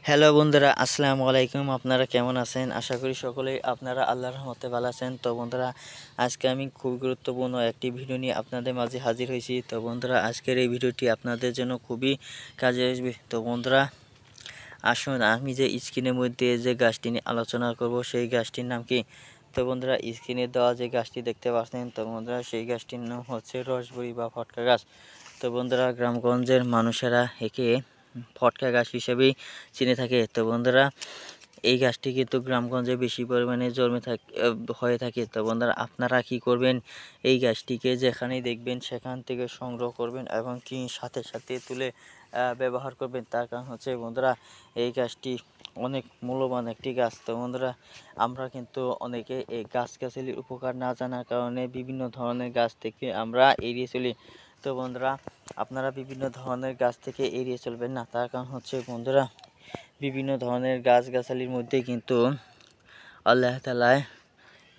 Hello বন্ধুরা, আসসালামু আলাইকুম। আপনারা কেমন আছেন? আশা করি সকলেই আপনারা আল্লাহর রহমতে ভালো আছেন। তো বন্ধুরা, আজকে আমি খুব গুরুত্বপূর্ণ একটি ভিডিও নিয়ে আপনাদের মাঝে হাজির হয়েছি। তো বন্ধুরা, আজকের এই ভিডিওটি আপনাদের জন্য খুবই কাজে আসবে। তো বন্ধুরা, আসুন আমি যে স্ক্রিনের মধ্যে যে গাছটি নিয়ে আলোচনা করব সেই গাছটির নাম কি? তো বন্ধুরা, স্ক্রিনে দেওয়া যে গাছটি দেখতে পাচ্ছেন, তো বন্ধুরা সেই গাছটির নাম হচ্ছে রসবড়ি বা ফটকা গাছ। তো বন্ধুরা, গ্রামগঞ্জের মানুষেরা একে ফটকা গাছ হিসেবেই চিনে থাকে। তো বন্ধুরা, এই গাছটি কিন্তু গ্রামগঞ্জে বেশি পরিমাণে হয়ে থাকে। তো বন্ধুরা, আপনারা কি করবেন, এই গাছটিকে যেখানেই দেখবেন সেখান থেকে সংগ্রহ করবেন এবং কি সাথে সাথে তুলে ব্যবহার করবেন। তার কারণ হচ্ছে বন্ধুরা, এই গাছটি অনেক মূল্যবান একটি গাছ। তো বন্ধুরা, আমরা কিন্তু অনেকে এই গাছগাছালির উপকার না জানার কারণে বিভিন্ন ধরনের গাছ থেকে আমরা এড়িয়ে চলি। তো বন্ধুরা, আপনারা বিভিন্ন ধরনের গাছ থেকে এড়িয়ে চলবেন না। তার কারণ হচ্ছে বন্ধুরা, বিভিন্ন ধরনের গাছগাছালির মধ্যে কিন্তু আল্লাহ তাআলা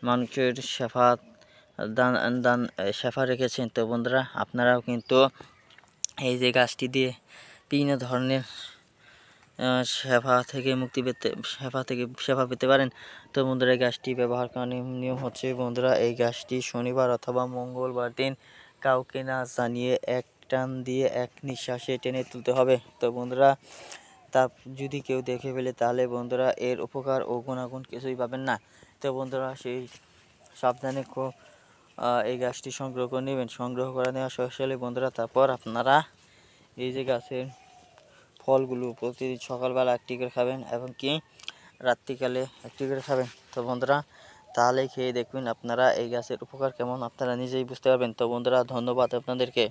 মানুষের শেফা রেখেছেন। তো বন্ধুরা, আপনারাও কিন্তু এই যে গাছটি দিয়ে বিভিন্ন ধরনের শেফা পেতে পারেন। তো বন্ধুরা, এই গাছটি ব্যবহার করার নিয়ম হচ্ছে বন্ধুরা, এই গাছটি শনিবার অথবা মঙ্গলবার দিন কাউকে না জানিয়ে এক টান দিয়ে এক নিঃশ্বাসে টেনে তুলতে হবে। তো বন্ধুরা, তা যদি কেউ দেখে ফেলে তাহলে বন্ধুরা এর উপকার ও গুণাগুণ কিছুই পাবেন না। তো বন্ধুরা, সেই সাবধানে এই গাছটি সংগ্রহ করে নেবেন। সংগ্রহ করে নেওয়া শেষ হলে বন্ধুরা, তারপর আপনারা এই যে গাছের ফলগুলো প্রতিদিন সকালবেলা একটি করে খাবেন এবং কি রাত্রিকালে একটি করে খাবেন। তো বন্ধুরা, তাহলে খেয়ে দেখবেন আপনারা এই গাছের উপকার কেমন আপনারা নিজেই বুঝতে পারবেন। তো বন্ধুরা, ধন্যবাদ আপনাদেরকে।